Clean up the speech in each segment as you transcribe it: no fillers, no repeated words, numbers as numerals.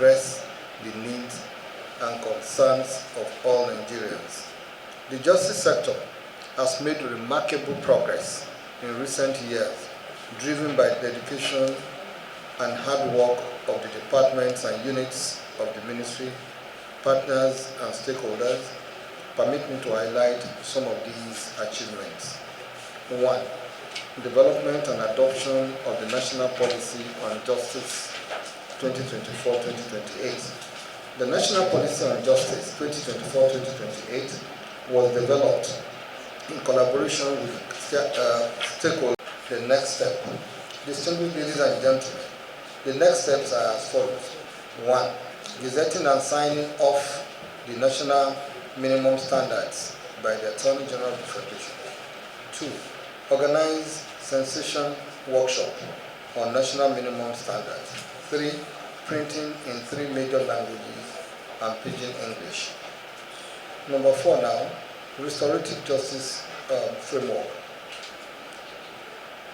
address the needs and concerns of all Nigerians. The justice sector has made remarkable progress in recent years, driven by the dedication and hard work of the departments and units of the ministry, partners and stakeholders. Permit me to highlight some of these achievements. 1. Development and adoption of the National Policy on Justice 2024-2028. The National Policy on Justice 2024-2028 was developed in collaboration with stakeholders. The next step. Distinguished ladies and gentlemen, the next steps are as follows. 1. Gazetting and signing off the national minimum standards by the Attorney General of the Federation. 2. Organize sensation workshop on national minimum standards. 3. Printing in 3 major languages and pidgin English. Number 4 now, restorative justice framework.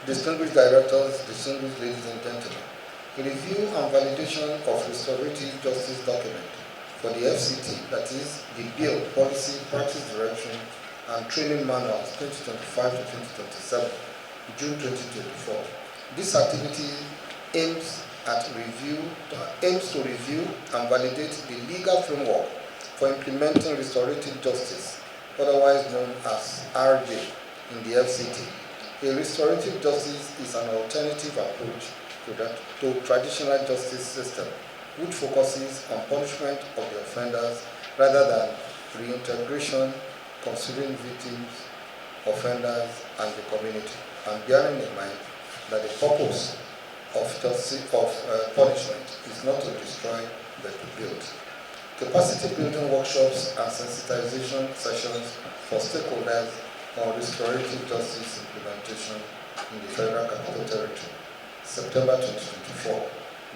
Distinguished directors, distinguished ladies and gentlemen, review and validation of restorative justice document for the FCT, that is the Bill, Policy, Practice Direction and Training Manuals 2025 to 2027, June 2024. This activity aims to review and validate the legal framework for implementing restorative justice, otherwise known as RJ, in the FCT. A restorative justice is an alternative approach to traditional justice system, which focuses on punishment of the offenders rather than reintegration, considering victims, offenders, and the community, and bearing in mind that the purpose of punishment is not to destroy but to build. Capacity building workshops and sensitization sessions for stakeholders on restorative justice implementation in the Federal Capital Territory, September 2024.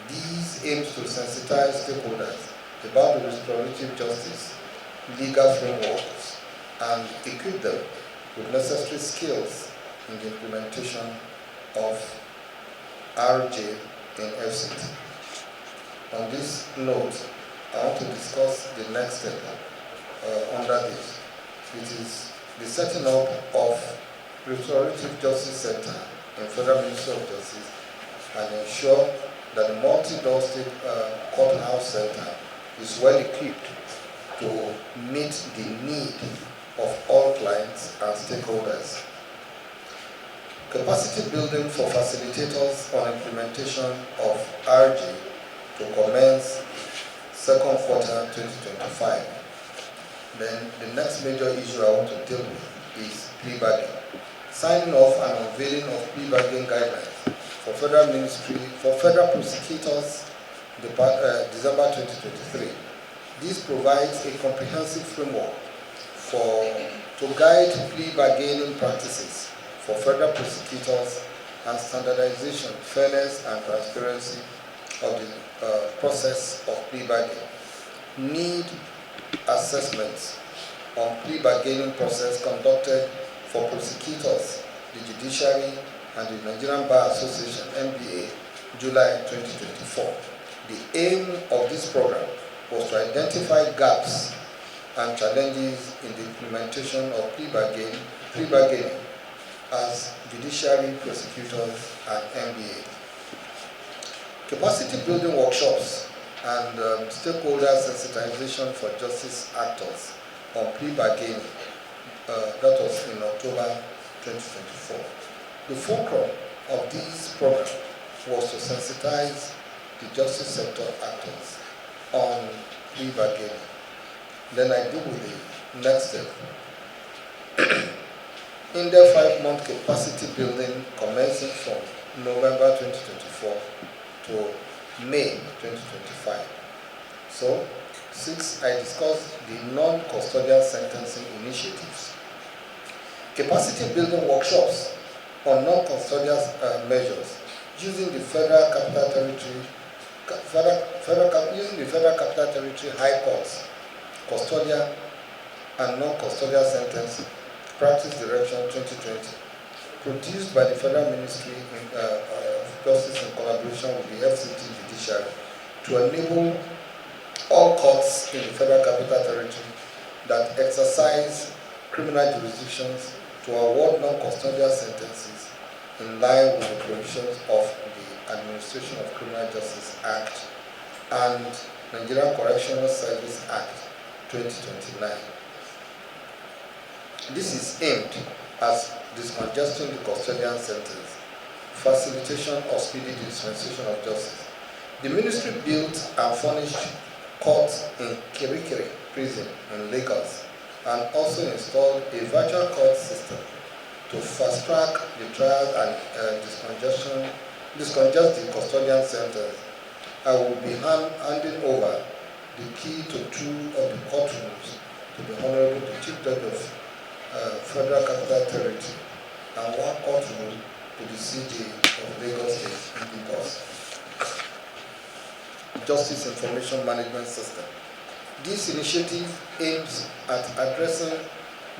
These aims to sensitize stakeholders about the restorative justice legal frameworks and equip them with necessary skills in the implementation of RJ in FCT. On this note, I want to discuss the next step under this. It is the setting up of Restorative Justice Center in Federal Ministry of Justice and ensure that the multi-door state courthouse center is well equipped to meet the need of all clients and stakeholders. Capacity building for facilitators on implementation of RG to commence second quarter 2025. Then the next major issue I want to deal with is plea bargaining. Signing off and unveiling of plea bargaining guidelines for federal prosecutors, December 2023. This provides a comprehensive framework to guide plea bargaining practices for federal prosecutors and standardization, fairness, and transparency of the process of plea bargaining. Need assessments on plea bargaining process conducted for prosecutors, the judiciary, and the Nigerian Bar Association, NBA, July 2024. The aim of this program was to identify gaps and challenges in the implementation of plea bargaining as judiciary, prosecutors, and NBA. Capacity building workshops and stakeholder sensitization for justice actors on plea bargaining, that was in October 2024. The fulcrum of this program was to sensitize the justice sector actors on plea bargaining. Then I deal with the next step. In the 5-month capacity building commencing from November 2024 to May 2025. So, 6, I discussed the non-custodial sentencing initiatives. Capacity building workshops on non-custodial measures using the Federal Capital Territory, High Courts, custodial and non-custodial sentencing Practice Direction 2020, produced by the Federal Ministry of Justice in collaboration with the FCT Judiciary to enable courts in the Federal Capital Territory that exercise criminal jurisdictions to award non-custodial sentences in line with the provisions of the Administration of Criminal Justice Act and Nigerian Correctional Service Act 2029. This is aimed at discongesting the custodial sentence, facilitation of speedy dispensation of justice. The ministry built and furnished courts in Kirikiri prison in Lagos and also installed a virtual court system to fast-track the trial and discongest the custodial sentence. I will be handing over the key to 2 of the courtrooms to the Honorable the Chief Judge of Federal Capital Territory and 1 courtroom to the CJ of Lagos State in Lagos. Justice Information Management System. This initiative aims at addressing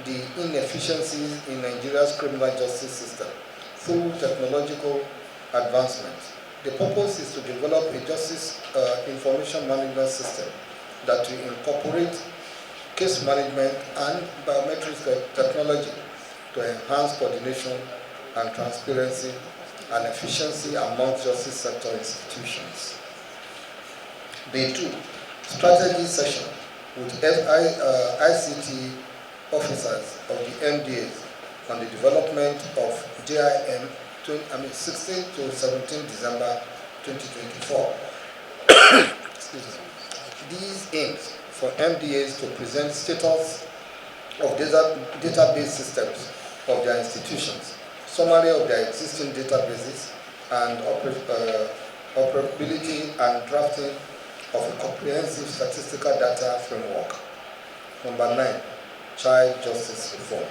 the inefficiencies in Nigeria's criminal justice system through technological advancements. The purpose is to develop a justice information management system that will incorporate case management and biometric technology to enhance coordination and transparency and efficiency among justice sector institutions. Day 2, strategy session with ICT officers of the MDAs on the development of JIM 16 to 17 December 2024. Excuse me. These aims for MDAs to present status of database systems of their institutions, summary of their existing databases, and operability and drafting of a comprehensive statistical data framework. Number 9, child justice reform.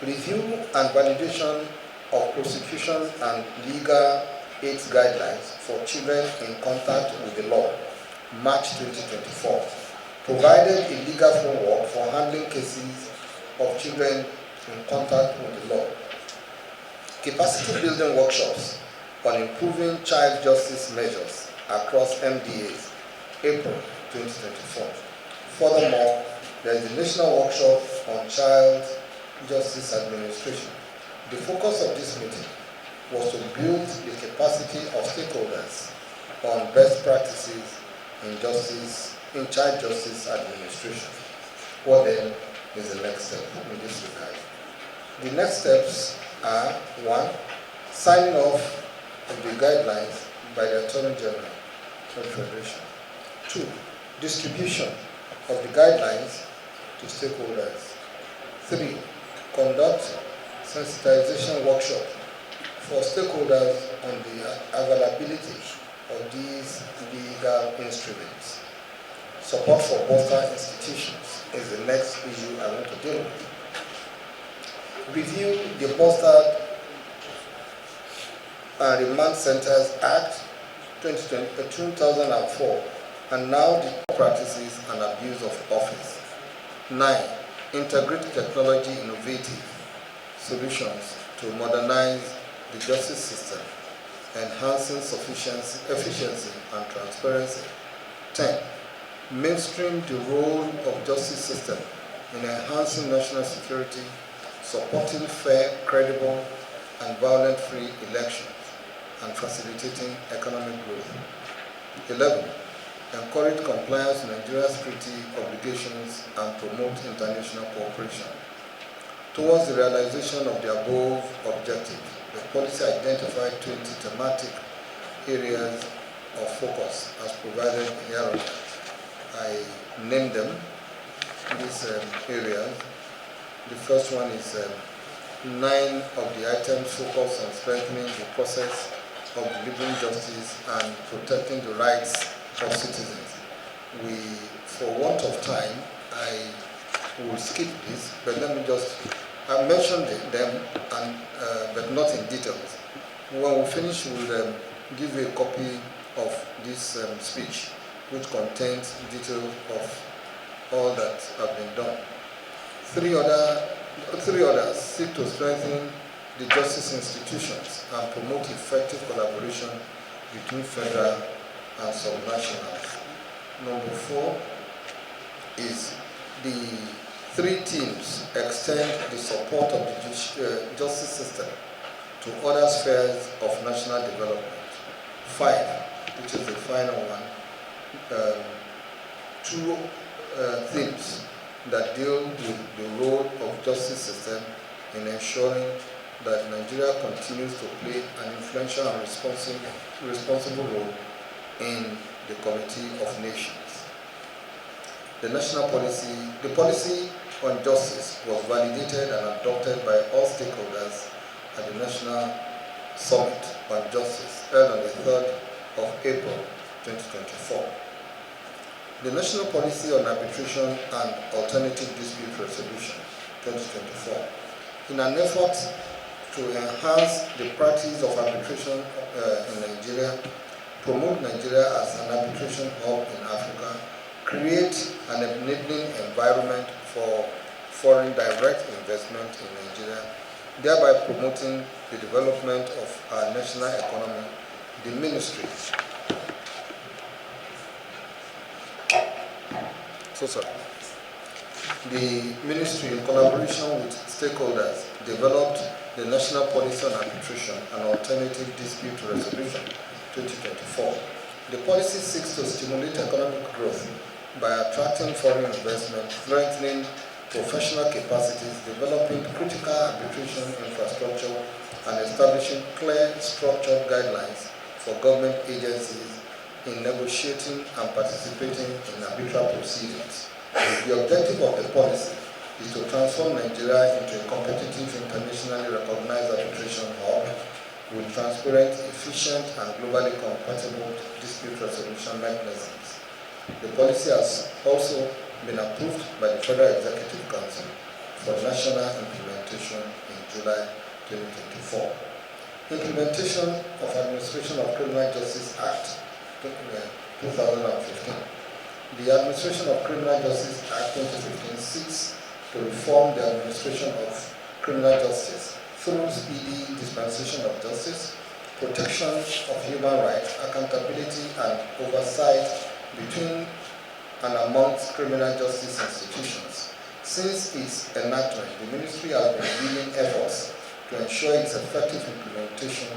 Review and validation of prosecution and legal aid guidelines for children in contact with the law, March 2024. Provided a legal framework for handling cases of children in contact with the law. Capacity building workshops on improving child justice measures across MDAs, April 2024. Furthermore, there is a national workshop on child justice administration. The focus of this meeting was to build the capacity of stakeholders on best practices in child justice administration. What then is the next step in this regard? The next steps are: 1, signing off of the guidelines by the Attorney General of the Federation. 2, distribution of the guidelines to stakeholders. 3, conduct sensitization workshop for stakeholders on the availability of these legal instruments. Support for bolster institutions is the next issue I want to deal with. Review the Bolstered and Remand Centers Act 2004 and now the practices and abuse of office. 9. Integrate technology innovative solutions to modernize the justice system, enhancing efficiency and transparency. 10. Mainstream the role of justice system in enhancing national security, supporting fair, credible, and violence-free elections, and facilitating economic growth. 11. Encourage compliance with Nigeria's treaty obligations and promote international cooperation. Towards the realization of the above objectives, the policy identified 20 thematic areas of focus as provided here. I named them, these areas. The first one is 9 of the items focus on strengthening the process of delivering justice and protecting the rights of citizens. For want of time, I will skip this, but let me just, I mentioned them, but not in details. When we finish, we'll give you a copy of this speech, which contains details of all that have been done. Three others seek to strengthen the justice institutions and promote effective collaboration between federal and subnationals. Number 4, is the three teams extend the support of the justice system to other spheres of national development. 5, which is the final one, two themes that deal with the role of justice system in ensuring that Nigeria continues to play an influential and responsible role in the Committee of Nations. The policy on justice was validated and adopted by all stakeholders at the National Summit on Justice held on the 3rd of April 2024. The National Policy on Arbitration and Alternative Dispute Resolution 2024, in an effort to enhance the practice of arbitration in Nigeria, promote Nigeria as an arbitration hub in Africa, create an enabling environment for foreign direct investment in Nigeria, thereby promoting the development of our national economy, the ministry. The ministry, in collaboration with stakeholders, developed the National Policy on Arbitration and Alternative Dispute Resolution 2024. The policy seeks to stimulate economic growth by attracting foreign investment, strengthening professional capacities, developing critical arbitration infrastructure, and establishing clear, structured guidelines for government agencies in negotiating and participating in arbitral proceedings. The objective of the policy is to transform Nigeria into a competitive, internationally recognized arbitration hub with transparent, efficient, and globally compatible dispute resolution mechanisms. The policy has also been approved by the Federal Executive Council for national implementation in July 2024. Implementation of Administration of Criminal Justice Act 2015. The Administration of Criminal Justice Act 2015 seeks to reform the administration of criminal justice through speedy dispensation of justice, protection of human rights, accountability, and oversight between and amongst criminal justice institutions. Since its enactment, the Ministry has been leading efforts to ensure its effective implementation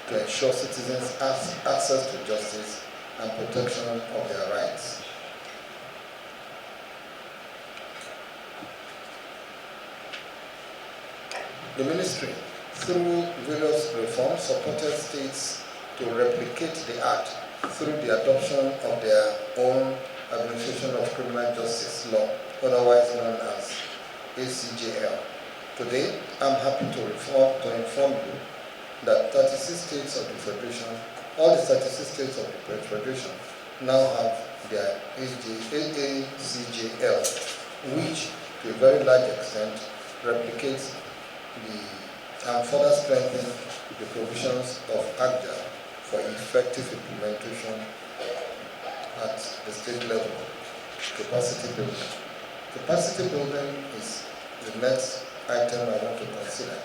to ensure citizens' access to justice and protection of their rights. The Ministry, through various reforms, supported states to replicate the Act through the adoption of their own Administration of Criminal Justice Law, otherwise known as ACJL. Today, I'm happy to inform you that 36 states of the Federation, all the 36 states of the Federation, now have their ACJL, which to a very large extent replicates and further strengthen the provisions of ACJA for effective implementation at the state level. Capacity building. Capacity building is the next item I want to consider.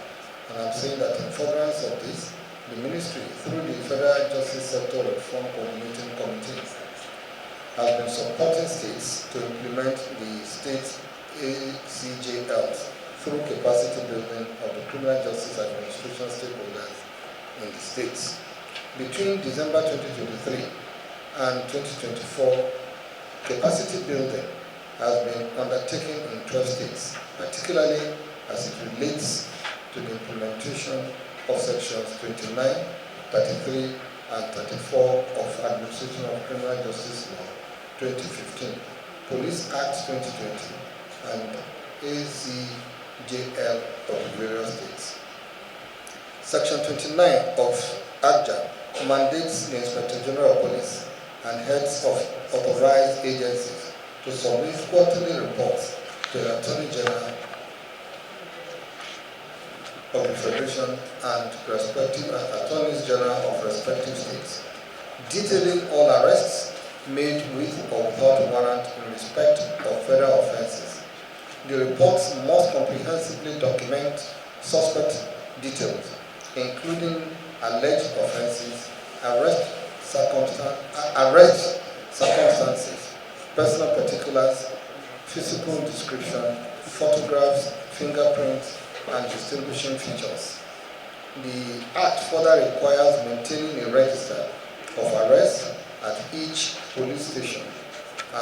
And I'm saying that in furtherance of this, the Ministry, through the Federal Justice Sector Reform Coordinating Committee, has been supporting states to implement the state ACJLs through capacity building of the criminal justice administration stakeholders in the states. Between December 2023 and 2024, capacity building has been undertaken in 12 states, particularly as it relates to the implementation of sections 29, 33, and 34 of Administration of Criminal Justice Law 2015, Police Act 2020, and ACJL of various states. Section 29 of ACJA mandates the Inspector General of Police and heads of authorized agencies to submit quarterly reports to the Attorney General of the Federation and respective Attorneys General of respective states, detailing all arrests made with or without warrant in respect of federal offenses. The reports must comprehensively document suspect details, including alleged offenses, arrest circumstances, personal particulars, physical description, photographs, fingerprints, and distinguishing features. The Act further requires maintaining a register of arrests at each police station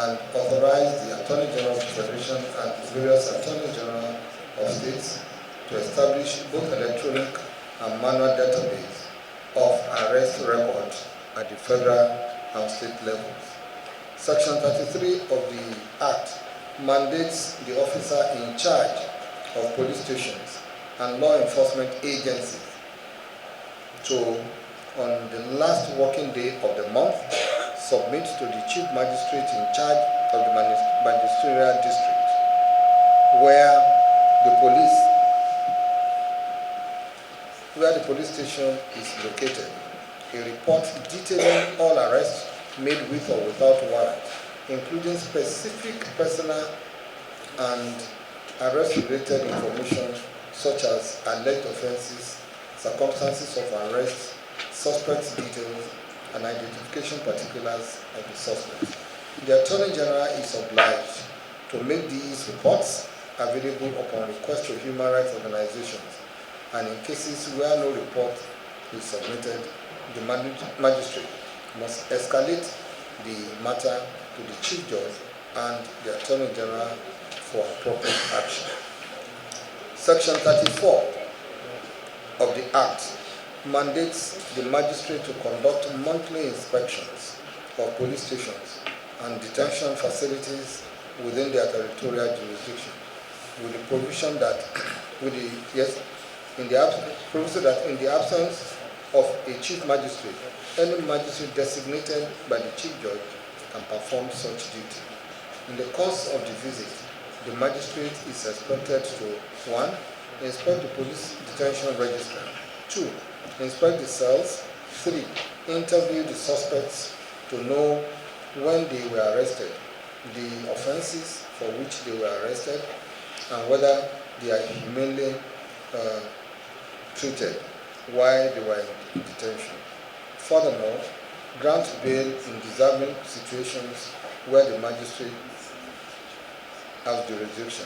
and authorize the Attorney General of the Federation and various Attorney General of states to establish both electronic and manual database of arrest records at the federal and state levels. Section 33 of the Act mandates the officer in charge of police stations and law enforcement agencies to, on the last working day of the month, submit to the chief magistrate in charge of the magisterial district where the police station is located a report detailing all arrests made with or without warrant, including specific personal and arrest-related information such as alleged offenses, circumstances of arrest, suspects' details, and identification particulars of the suspect. The Attorney General is obliged to make these reports available upon request to human rights organizations, and in cases where no report is submitted, the magistrate must escalate the matter to the Chief Judge and the Attorney General for appropriate action. Section 34 of the Act mandates the magistrate to conduct monthly inspections of police stations and detention facilities within their territorial jurisdiction, with the provision that, in the absence of a chief magistrate, any magistrate designated by the chief judge can perform such duty. In the course of the visit, the magistrate is expected to 1. Inspect the police detention register, 2. Inspect the cells, 3. Interview the suspects to know when they were arrested, the offenses for which they were arrested, and whether they are humanely treated while they were in detention. Furthermore, grant bail in deserving situations where the magistrate has jurisdiction.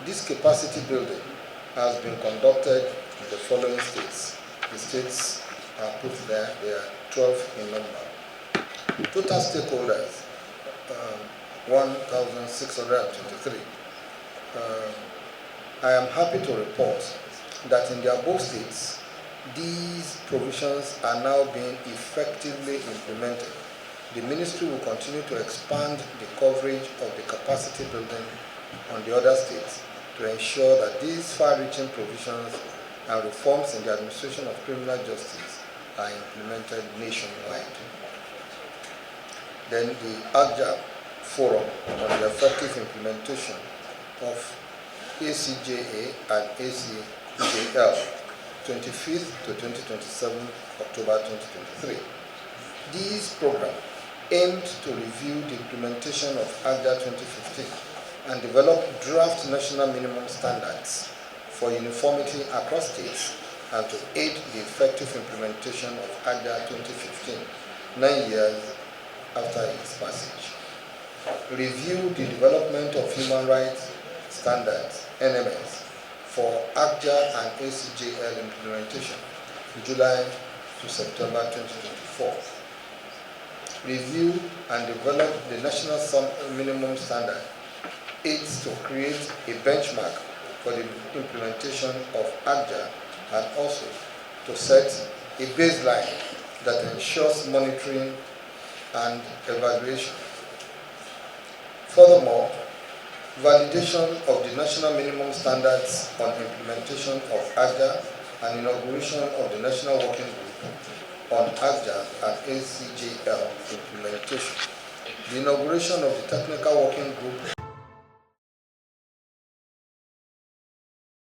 This capacity building has been conducted in the following states. The states are put there, they are 12 in number. Total stakeholders, 1,623. I am happy to report that in the above states, these provisions are now being effectively implemented. The ministry will continue to expand the coverage of the capacity building on the other states to ensure that these far-reaching provisions and reforms in the administration of criminal justice are implemented nationwide. Then the AGJA Forum on the effective implementation of ACJA and ACJL, 25th to 2027 October 2023. These programs aimed to review the implementation of AGJA 2015 and develop draft national minimum standards for uniformity across states and to aid the effective implementation of AGJA 2015, 9 years after its passage. Review the development of human rights standards, NMS, for AGJA and ACJL implementation, July to September 2024. Review and develop the national minimum standard, aids to create a benchmark for the implementation of AGJA and also to set a baseline that ensures monitoring and evaluation. Furthermore, validation of the national minimum standards on implementation of AGJA and inauguration of the national working group on AGJA and ACJL implementation. The inauguration of the technical working group